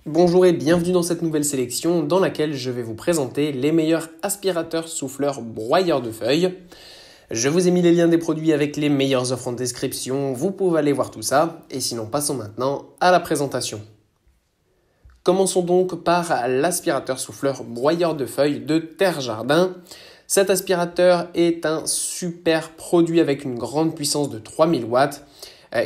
Bonjour et bienvenue dans cette nouvelle sélection dans laquelle je vais vous présenter les meilleurs aspirateurs souffleurs broyeurs de feuilles. Je vous ai mis les liens des produits avec les meilleures offres en description, vous pouvez aller voir tout ça. Et sinon passons maintenant à la présentation. Commençons donc par l'aspirateur souffleur broyeur de feuilles de Terre Jardin. Cet aspirateur est un super produit avec une grande puissance de 3000 watts.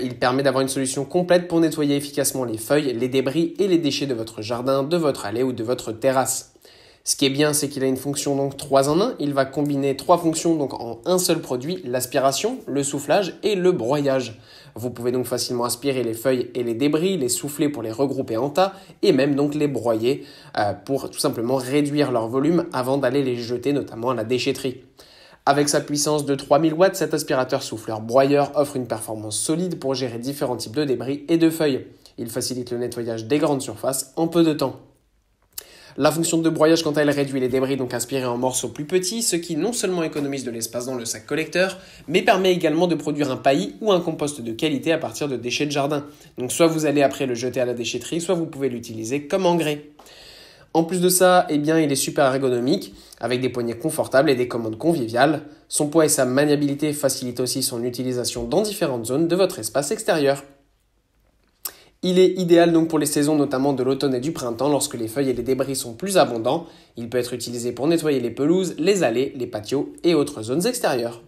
Il permet d'avoir une solution complète pour nettoyer efficacement les feuilles, les débris et les déchets de votre jardin, de votre allée ou de votre terrasse. Ce qui est bien, c'est qu'il a une fonction donc 3 en 1. Il va combiner 3 fonctions donc en un seul produit, l'aspiration, le soufflage et le broyage. Vous pouvez donc facilement aspirer les feuilles et les débris, les souffler pour les regrouper en tas et même donc les broyer pour tout simplement réduire leur volume avant d'aller les jeter notamment à la déchetterie. Avec sa puissance de 3000 watts, cet aspirateur souffleur broyeur offre une performance solide pour gérer différents types de débris et de feuilles. Il facilite le nettoyage des grandes surfaces en peu de temps. La fonction de broyage, quant à elle, réduit les débris donc aspirés en morceaux plus petits, ce qui non seulement économise de l'espace dans le sac collecteur, mais permet également de produire un paillis ou un compost de qualité à partir de déchets de jardin. Donc soit vous allez après le jeter à la déchetterie, soit vous pouvez l'utiliser comme engrais. En plus de ça, il est super ergonomique, avec des poignées confortables et des commandes conviviales. Son poids et sa maniabilité facilitent aussi son utilisation dans différentes zones de votre espace extérieur. Il est idéal donc pour les saisons notamment de l'automne et du printemps lorsque les feuilles et les débris sont plus abondants. Il peut être utilisé pour nettoyer les pelouses, les allées, les patios et autres zones extérieures.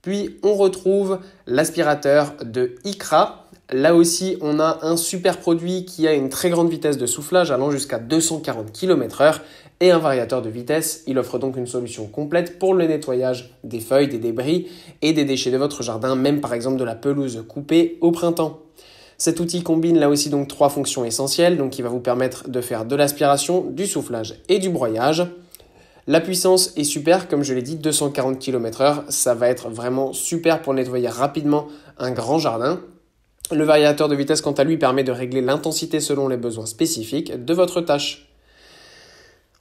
Puis on retrouve l'aspirateur de IKRA. Là aussi, on a un super produit qui a une très grande vitesse de soufflage allant jusqu'à 240 km/h et un variateur de vitesse. Il offre donc une solution complète pour le nettoyage des feuilles, des débris et des déchets de votre jardin, même par exemple de la pelouse coupée au printemps. Cet outil combine là aussi donc 3 fonctions essentielles, donc qui va vous permettre de faire de l'aspiration, du soufflage et du broyage. La puissance est super, comme je l'ai dit, 240 km/h, ça va être vraiment super pour nettoyer rapidement un grand jardin. Le variateur de vitesse, quant à lui, permet de régler l'intensité selon les besoins spécifiques de votre tâche.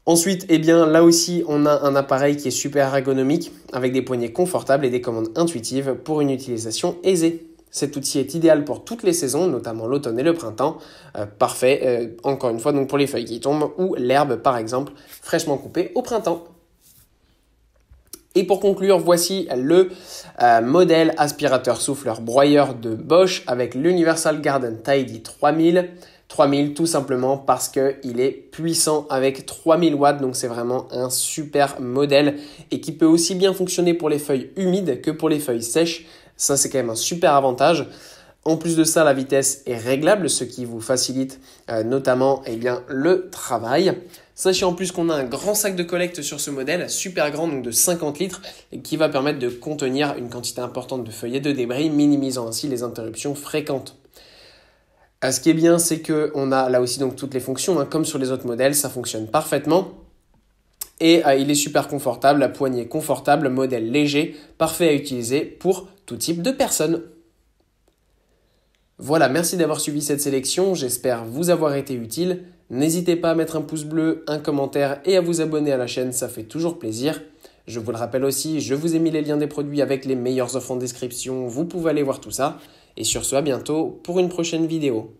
Ensuite, là aussi, on a un appareil qui est super ergonomique, avec des poignées confortables et des commandes intuitives pour une utilisation aisée. Cet outil est idéal pour toutes les saisons, notamment l'automne et le printemps. Parfait, encore une fois, donc pour les feuilles qui tombent ou l'herbe, par exemple, fraîchement coupée au printemps. Et pour conclure, voici le modèle aspirateur souffleur broyeur de Bosch avec l'Universal Garden Tidy 3000. 3000 tout simplement parce qu'il est puissant avec 3000 watts, donc c'est vraiment un super modèle et qui peut aussi bien fonctionner pour les feuilles humides que pour les feuilles sèches. Ça, c'est quand même un super avantage. En plus de ça, la vitesse est réglable, ce qui vous facilite notamment le travail. Sachez en plus qu'on a un grand sac de collecte sur ce modèle, super grand, donc de 50 litres, et qui va permettre de contenir une quantité importante de feuilles et de débris, minimisant ainsi les interruptions fréquentes. Ce qui est bien, c'est qu'on a là aussi donc toutes les fonctions, comme sur les autres modèles, ça fonctionne parfaitement. Et il est super confortable, la poignée confortable, modèle léger, parfait à utiliser pour tout type de personnes. Voilà, merci d'avoir suivi cette sélection, j'espère vous avoir été utile. N'hésitez pas à mettre un pouce bleu, un commentaire et à vous abonner à la chaîne, ça fait toujours plaisir. Je vous le rappelle aussi, je vous ai mis les liens des produits avec les meilleures offres en description, vous pouvez aller voir tout ça. Et sur ce, à bientôt pour une prochaine vidéo.